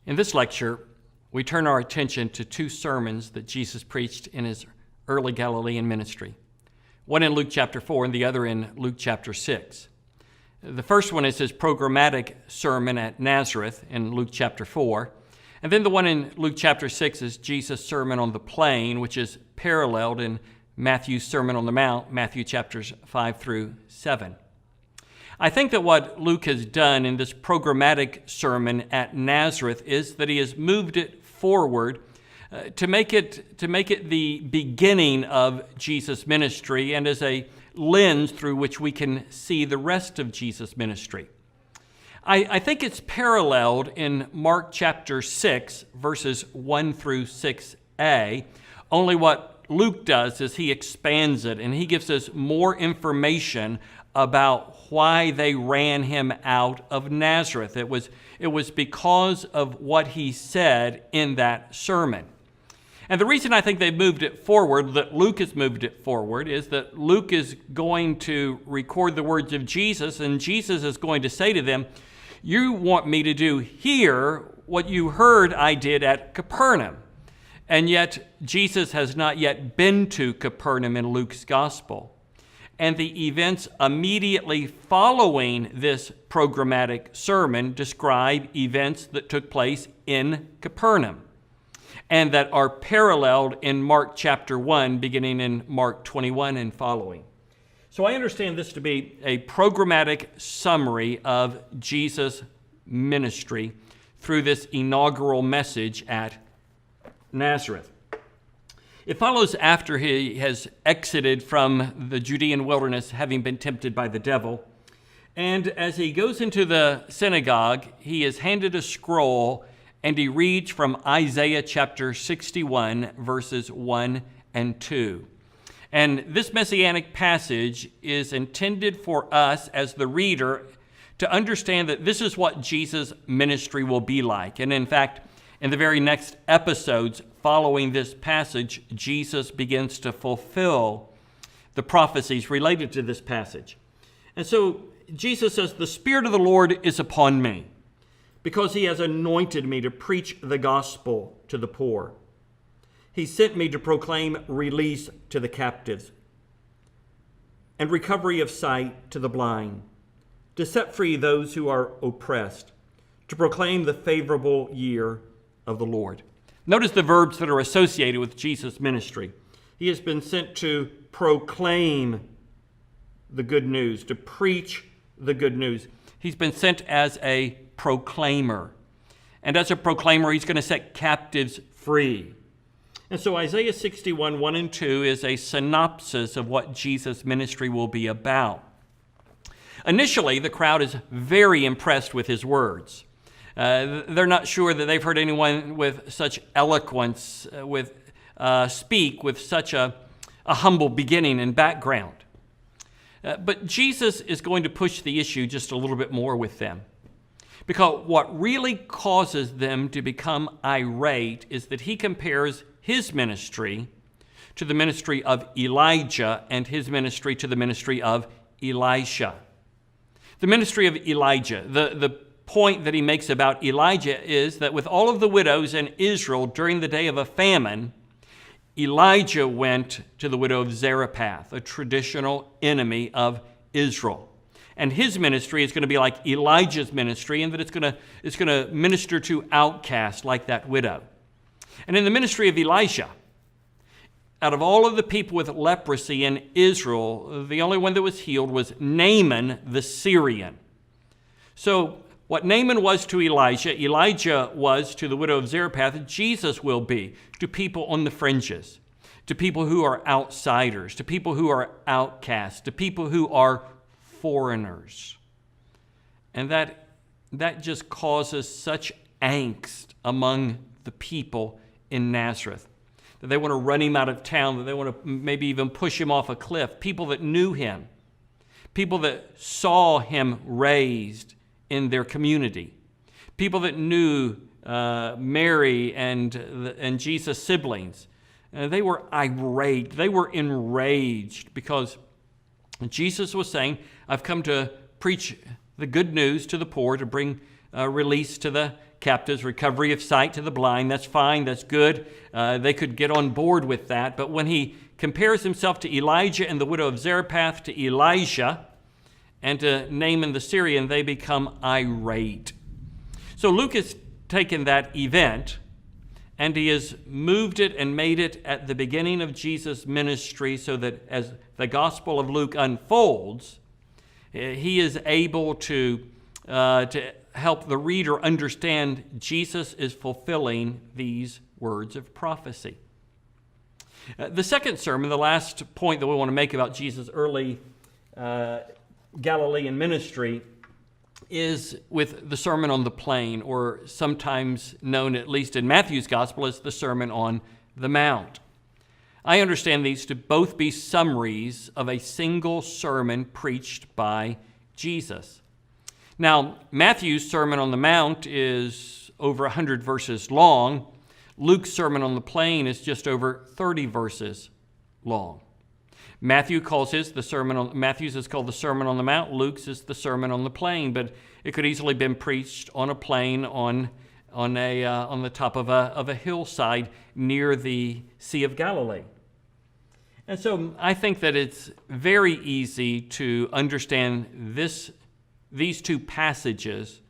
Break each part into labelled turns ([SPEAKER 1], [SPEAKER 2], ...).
[SPEAKER 1] In this lecture, we turn our attention to two sermons that Jesus preached in his early Galilean ministry, one in Luke chapter 4 and the other in Luke chapter 6. The first one is his programmatic sermon at Nazareth in Luke chapter 4, and then the one in Luke chapter 6 is Jesus' sermon on the plain, which is paralleled in Matthew's Sermon on the Mount, Matthew chapters 5 through 7. I think that what Luke has done in this programmatic sermon at Nazareth is that he has moved it forward to make it the beginning of Jesus' ministry and as a lens through which we can see the rest of Jesus' ministry. I think it's paralleled in Mark chapter 6, verses 1 through 6a, only what Luke does is he expands it and he gives us more information about why they ran him out of Nazareth. It was because of what he said in that sermon. And the reason I think they've moved it forward, that Luke has moved it forward, is that Luke is going to record the words of Jesus, and Jesus is going to say to them, "You want me to do here what you heard I did at Capernaum." And yet, Jesus has not yet been to Capernaum in Luke's gospel. And the events immediately following this programmatic sermon describe events that took place in Capernaum and that are paralleled in Mark chapter 1, beginning in Mark 21 and following. So I understand this to be a programmatic summary of Jesus' ministry through this inaugural message at Nazareth. It follows after he has exited from the Judean wilderness, having been tempted by the devil. And as he goes into the synagogue, he is handed a scroll and he reads from Isaiah chapter 61, verses 1 and 2. And this messianic passage is intended for us as the reader to understand that this is what Jesus' ministry will be like. And in fact, in the very next episodes following this passage, Jesus begins to fulfill the prophecies related to this passage. And so Jesus says, "The Spirit of the Lord is upon me, because he has anointed me to preach the gospel to the poor. He sent me to proclaim release to the captives and recovery of sight to the blind, to set free those who are oppressed, to proclaim the favorable year of the Lord." Notice the verbs that are associated with Jesus' ministry. He has been sent to proclaim the good news, to preach the good news. He's been sent as a proclaimer. And as a proclaimer, he's going to set captives free. And so Isaiah 61, 1 and 2 is a synopsis of what Jesus' ministry will be about. Initially, the crowd is very impressed with his words. They're not sure that they've heard anyone with such eloquence, speak with such a humble beginning and background. But Jesus is going to push the issue just a little bit more with them. Because what really causes them to become irate is that he compares his ministry to the ministry of Elijah and his ministry to the ministry of Elisha. The ministry of Elijah, the point that he makes about Elijah is that with all of the widows in Israel during the day of a famine, Elijah went to the widow of Zarephath, a traditional enemy of Israel. And his ministry is going to be like Elijah's ministry in that it's going to minister to outcasts like that widow. And in the ministry of Elisha, out of all of the people with leprosy in Israel, the only one that was healed was Naaman the Syrian. So what Naaman was to Elijah, Elijah was to the widow of Zarephath, Jesus will be to people on the fringes, to people who are outsiders, to people who are outcasts, to people who are foreigners. And that just causes such angst among the people in Nazareth, that they want to run him out of town, that they want to maybe even push him off a cliff. People that knew him, people that saw him raised in their community, people that knew Mary and Jesus' siblings. They were irate. They were enraged because Jesus was saying, "I've come to preach the good news to the poor, to bring release to the captives, recovery of sight to the blind. That's fine, that's good. They could get on board with that. But when he compares himself to Elijah and the widow of Zarephath, to Elijah and to Naaman the Syrian, they become irate. So Luke has taken that event and he has moved it and made it at the beginning of Jesus' ministry so that as the Gospel of Luke unfolds, he is able to help the reader understand Jesus is fulfilling these words of prophecy. The second sermon, the last point that we want to make about Jesus' early Galilean ministry, is with the Sermon on the Plain, or sometimes known, at least in Matthew's Gospel, as the Sermon on the Mount. I understand these to both be summaries of a single sermon preached by Jesus. Now, Matthew's Sermon on the Mount is over 100 verses long. Luke's Sermon on the Plain is just over 30 verses long. Matthew's is called the Sermon on the Mount. Luke's is the Sermon on the Plain, but it could easily have been preached on a plain on the top of a hillside near the Sea of Galilee. And so I think that it's very easy to understand these two passages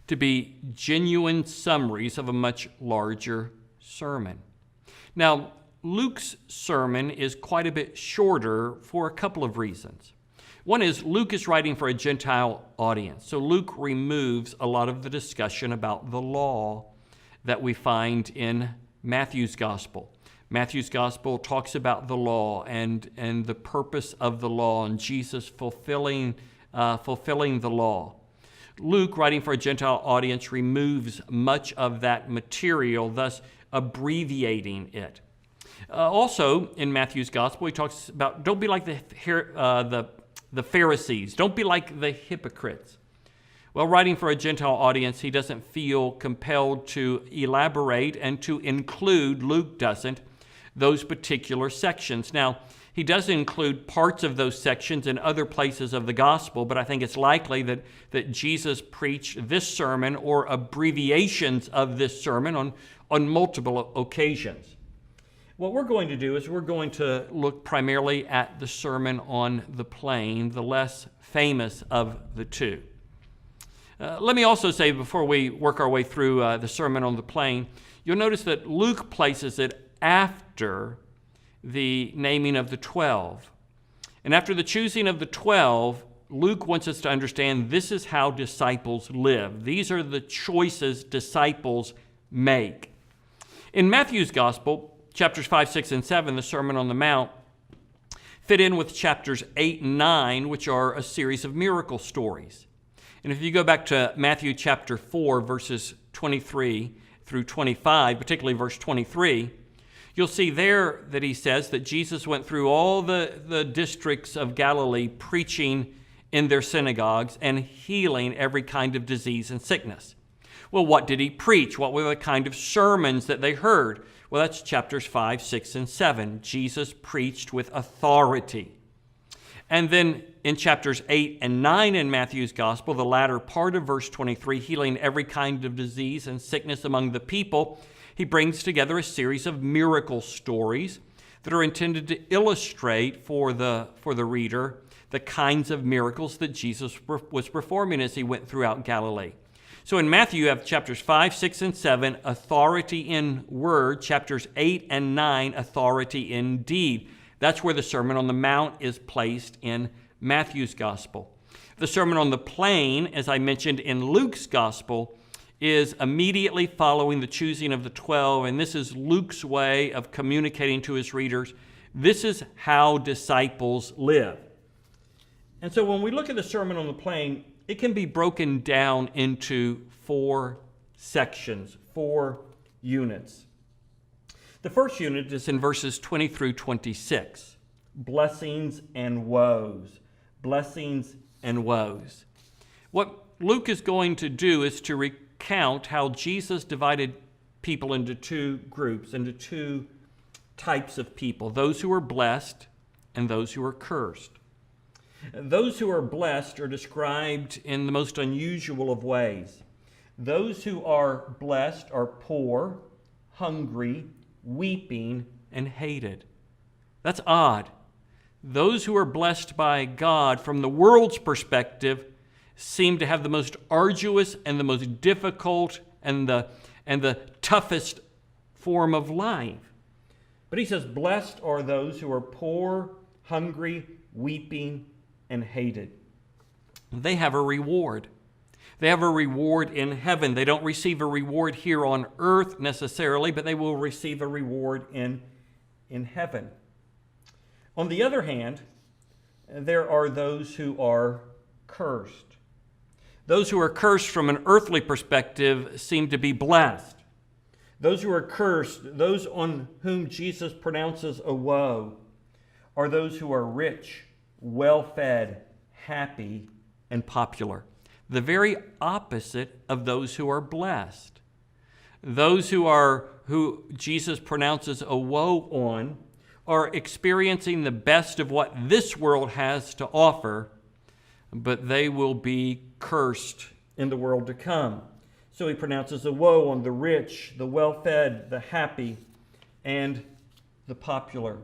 [SPEAKER 1] to be genuine summaries of a much larger sermon. Now, Luke's sermon is quite a bit shorter for a couple of reasons. One is Luke is writing for a Gentile audience, so Luke removes a lot of the discussion about the law that we find in Matthew's Gospel. Matthew's Gospel talks about the law and the purpose of the law and Jesus fulfilling the law. Luke, writing for a Gentile audience, removes much of that material, thus abbreviating it. Also, in Matthew's Gospel, he talks about don't be like the Pharisees. Don't be like the hypocrites. Well, writing for a Gentile audience, he doesn't feel compelled to elaborate and to include, Luke doesn't, those particular sections. Now, he does include parts of those sections in other places of the gospel, but I think it's likely that Jesus preached this sermon or abbreviations of this sermon on multiple occasions. What we're going to do is we're going to look primarily at the Sermon on the Plain, the less famous of the two. Let me also say, before we work our way through the Sermon on the Plain, you'll notice that Luke places it after the naming of the 12. And after the choosing of the 12, Luke wants us to understand this is how disciples live. These are the choices disciples make. In Matthew's Gospel, chapters 5, 6, and 7, the Sermon on the Mount, fit in with chapters 8 and 9, which are a series of miracle stories. And if you go back to Matthew chapter 4, verses 23 through 25, particularly verse 23, you'll see there that he says that Jesus went through all the districts of Galilee preaching in their synagogues and healing every kind of disease and sickness. Well, what did he preach? What were the kind of sermons that they heard? Well, that's chapters 5, 6, and 7. Jesus preached with authority. And then in chapters 8 and 9 in Matthew's Gospel, the latter part of verse 23, healing every kind of disease and sickness among the people, he brings together a series of miracle stories that are intended to illustrate for the reader the kinds of miracles that Jesus was performing as he went throughout Galilee. So in Matthew, you have chapters 5, 6, and 7, authority in word. Chapters 8 and 9, authority in deed. That's where the Sermon on the Mount is placed in Matthew's Gospel. The Sermon on the Plain, as I mentioned in Luke's Gospel, is immediately following the choosing of the 12, and this is Luke's way of communicating to his readers, this is how disciples live. And so when we look at the Sermon on the Plain, it can be broken down into 4 sections, 4 units. The first unit is in verses 20 through 26. Blessings and woes. Blessings and woes. What Luke is going to do is to recount how Jesus divided people into 2 groups, into 2 types of people, those who are blessed and those who are cursed. Those who are blessed are described in the most unusual of ways. Those who are blessed are poor, hungry, weeping, and hated. That's odd. Those who are blessed by God from the world's perspective seem to have the most arduous and the most difficult and the toughest form of life. But he says, blessed are those who are poor, hungry, weeping, and hated. They have a reward. They have a reward in heaven. They don't receive a reward here on earth necessarily, but they will receive a reward in heaven. On the other hand, there are those who are cursed. Those who are cursed from an earthly perspective seem to be blessed. Those who are cursed, those on whom Jesus pronounces a woe, are those who are rich, well-fed, happy, and popular. The very opposite of those who are blessed. Those who Jesus pronounces a woe on are experiencing the best of what this world has to offer, but they will be cursed in the world to come. So he pronounces a woe on the rich, the well-fed, the happy, and the popular.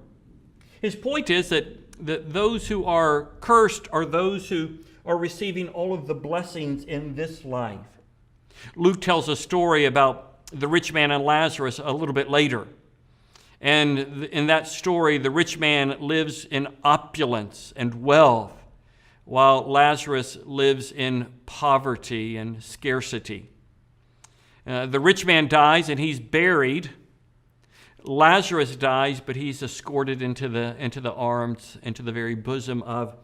[SPEAKER 1] His point is that those who are cursed are those who are receiving all of the blessings in this life. Luke tells a story about the rich man and Lazarus a little bit later. And in that story, the rich man lives in opulence and wealth, while Lazarus lives in poverty and scarcity. The rich man dies and he's buried. Lazarus dies, but he's escorted into the arms, into the very bosom of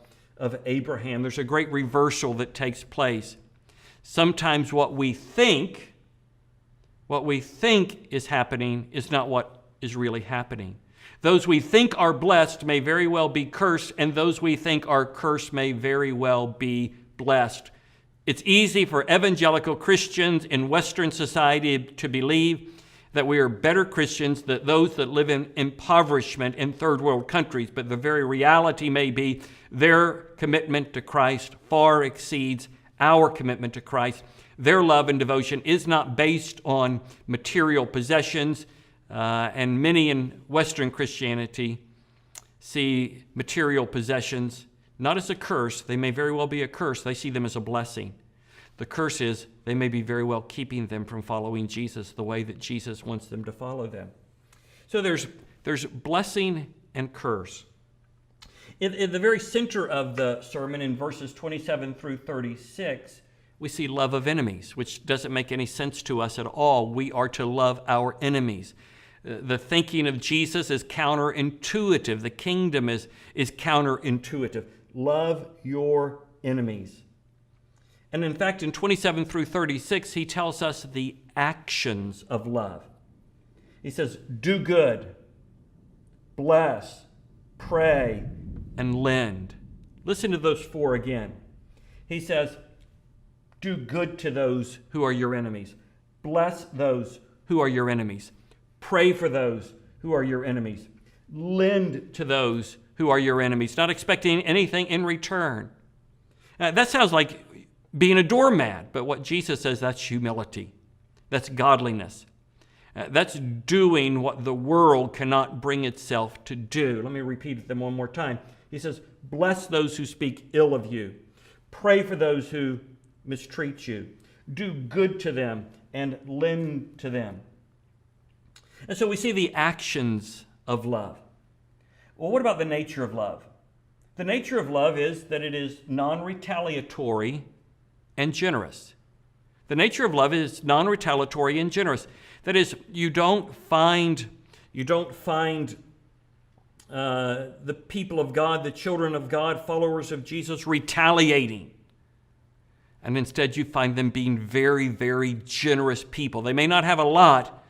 [SPEAKER 1] Abraham. There's a great reversal that takes place. Sometimes what we think is happening is not what is really happening. Those we think are blessed may very well be cursed, and those we think are cursed may very well be blessed. It's easy for evangelical Christians in Western society to believe that we are better Christians than those that live in impoverishment in third world countries, but the very reality may be their commitment to Christ far exceeds our commitment to Christ. Their love and devotion is not based on material possessions, and many in Western Christianity see material possessions not as a curse. They may very well be a curse. They see them as a blessing. The curse is they may be very well keeping them from following Jesus the way that Jesus wants them to follow them. So there's blessing and curse. In the very center of the sermon, in verses 27 through 36, we see love of enemies, which doesn't make any sense to us at all. We are to love our enemies. The thinking of Jesus is counterintuitive. The kingdom is counterintuitive. Love your enemies. And in fact, in 27 through 36, he tells us the actions of love. He says, do good, bless, pray, and lend. Listen to those four again. He says, do good to those who are your enemies. Bless those who are your enemies. Pray for those who are your enemies. Lend to those who are your enemies, not expecting anything in return. That sounds like being a doormat, but what Jesus says, that's humility. That's godliness. That's doing what the world cannot bring itself to do. Let me repeat them one more time. He says, bless those who speak ill of you. Pray for those who mistreat you. Do good to them and lend to them. And so we see the actions of love. Well, what about the nature of love? The nature of love is that it is non-retaliatory and generous. The nature of love is non-retaliatory and generous. That is, you don't find the people of God, the children of God, followers of Jesus, retaliating. And instead you find them being very, very generous people. They may not have a lot,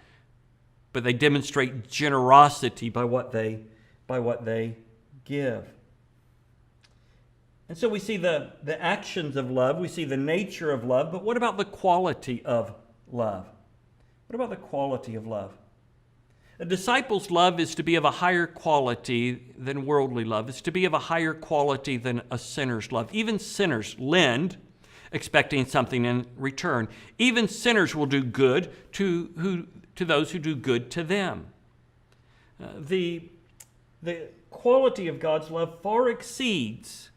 [SPEAKER 1] but they demonstrate generosity by what they give. And so we see the actions of love, we see the nature of love, but what about the quality of love? What about the quality of love? A disciple's love is to be of a higher quality than worldly love. It's to be of a higher quality than a sinner's love. Even sinners lend expecting something in return. Even sinners will do good to those who do good to them. The quality of God's love far exceeds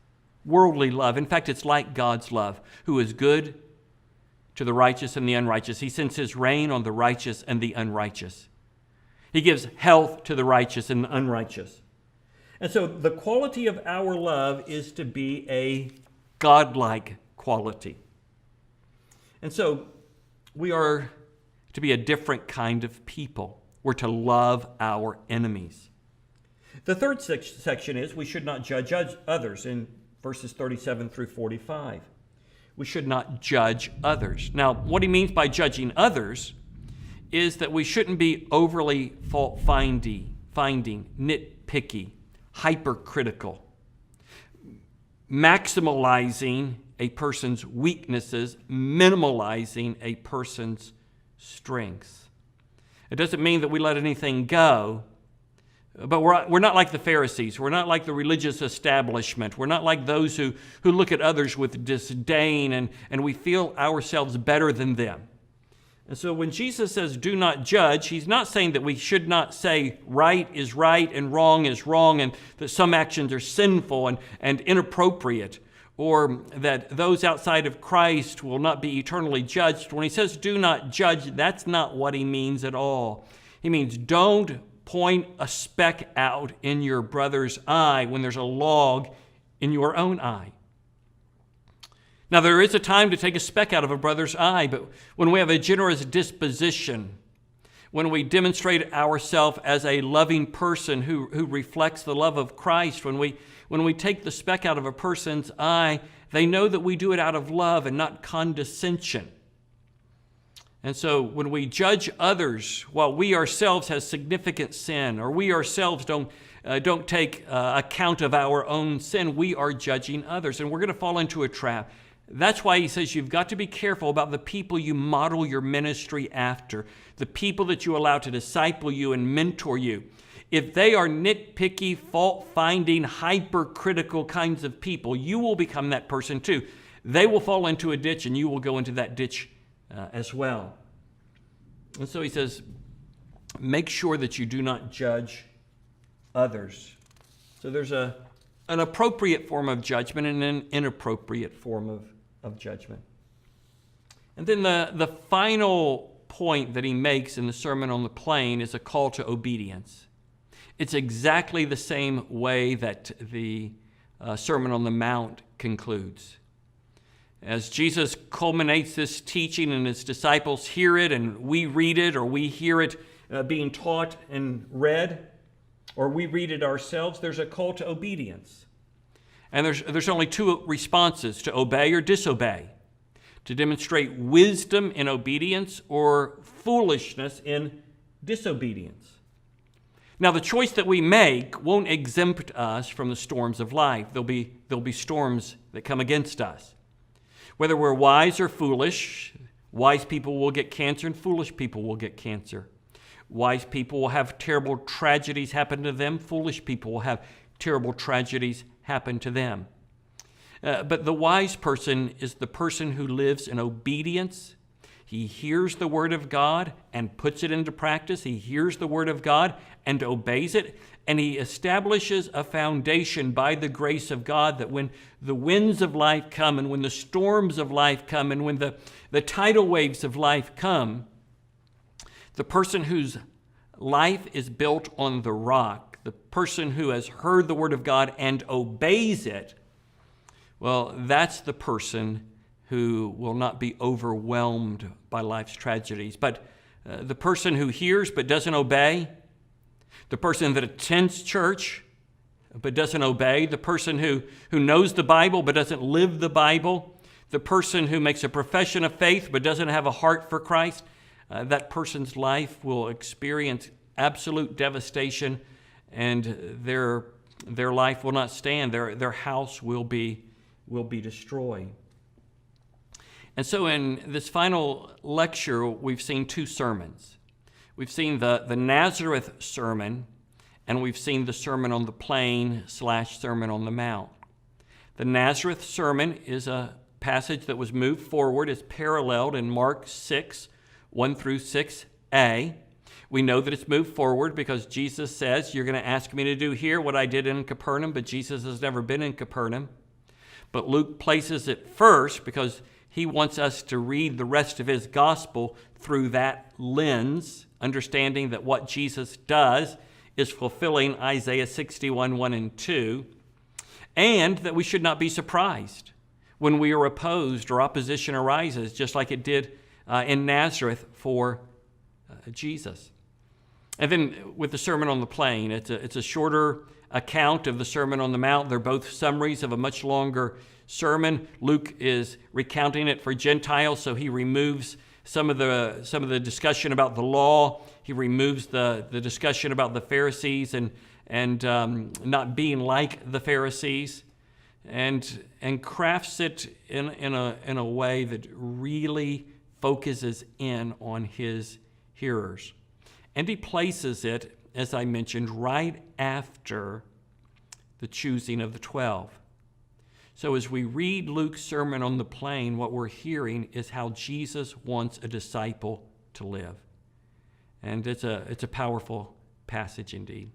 [SPEAKER 1] worldly love. In fact, it's like God's love, who is good to the righteous and the unrighteous. He sends his rain on the righteous and the unrighteous. He gives health to the righteous and the unrighteous. And so the quality of our love is to be a godlike quality. And so we are to be a different kind of people. We're to love our enemies. The third section is we should not judge others in verses 37 through 45. We should not judge others. Now, what he means by judging others is that we shouldn't be overly fault-finding, nitpicky, hypercritical, maximalizing a person's weaknesses, minimalizing a person's strengths. It doesn't mean that we let anything go, but we're not like the Pharisees. We're not like the religious establishment. We're not like those who look at others with disdain and we feel ourselves better than them. And so when Jesus says do not judge, he's not saying that we should not say right is right and wrong is wrong and that some actions are sinful and inappropriate or that those outside of Christ will not be eternally judged. When he says do not judge, that's not what he means at all. He means don't point a speck out in your brother's eye when there's a log in your own eye. Now, there is a time to take a speck out of a brother's eye, but when we have a generous disposition, when we demonstrate ourselves as a loving person who reflects the love of Christ, when we take the speck out of a person's eye, they know that we do it out of love and not condescension. And so when we judge others while we ourselves have significant sin, or we ourselves don't take account of our own sin, we are judging others, and we're going to fall into a trap. That's why he says you've got to be careful about the people you model your ministry after, the people that you allow to disciple you and mentor you. If they are nitpicky, fault-finding, hypercritical kinds of people, you will become that person too. They will fall into a ditch and you will go into that ditch as well. And so he says, make sure that you do not judge others. So there's an appropriate form of judgment and an inappropriate form of judgment. And then the final point that he makes in the Sermon on the Plain is a call to obedience. It's exactly the same way that the Sermon on the Mount concludes. As Jesus culminates this teaching and his disciples hear it and we read it or we hear it being taught and read or we read it ourselves, there's a call to obedience. And there's only two responses, to obey or disobey, to demonstrate wisdom in obedience or foolishness in disobedience. Now, the choice that we make won't exempt us from the storms of life. There'll be storms that come against us. Whether we're wise or foolish, wise people will get cancer and foolish people will get cancer. Wise people will have terrible tragedies happen to them. Foolish people will have terrible tragedies happen to them. But the wise person is the person who lives in obedience. He hears the word of God and puts it into practice. He hears the word of God and obeys it. And he establishes a foundation by the grace of God that when the winds of life come and when the storms of life come and when the tidal waves of life come, the person whose life is built on the rock, the person who has heard the word of God and obeys it, well, that's the person who will not be overwhelmed by life's tragedies. But the person who hears but doesn't obey, the person that attends church but doesn't obey, the person who knows the Bible but doesn't live the Bible, the person who makes a profession of faith but doesn't have a heart for Christ, that person's life will experience absolute devastation and their life will not stand. Their house will be destroyed. And so in this final lecture, we've seen two sermons. We've seen the Nazareth sermon, and we've seen the Sermon on the Plain / Sermon on the Mount. The Nazareth sermon is a passage that was moved forward is paralleled in Mark 6, 1 through 6a. We know that it's moved forward because Jesus says, you're going to ask me to do here what I did in Capernaum, but Jesus has never been in Capernaum. But Luke places it first because he wants us to read the rest of his gospel through that lens, understanding that what Jesus does is fulfilling Isaiah 61, 1 and 2, and that we should not be surprised when we are opposed or opposition arises, just like it did in Nazareth for Jesus. And then with the Sermon on the Plain, it's a shorter account of the Sermon on the Mount. They're both summaries of a much longer sermon. Luke is recounting it for Gentiles, so he removes some of the discussion about the law. He removes the discussion about the Pharisees and not being like the Pharisees, and crafts it in a way that really focuses in on his hearers. And he places it, as I mentioned, right after the choosing of the 12. So as we read Luke's Sermon on the Plain, what we're hearing is how Jesus wants a disciple to live. And it's a powerful passage indeed.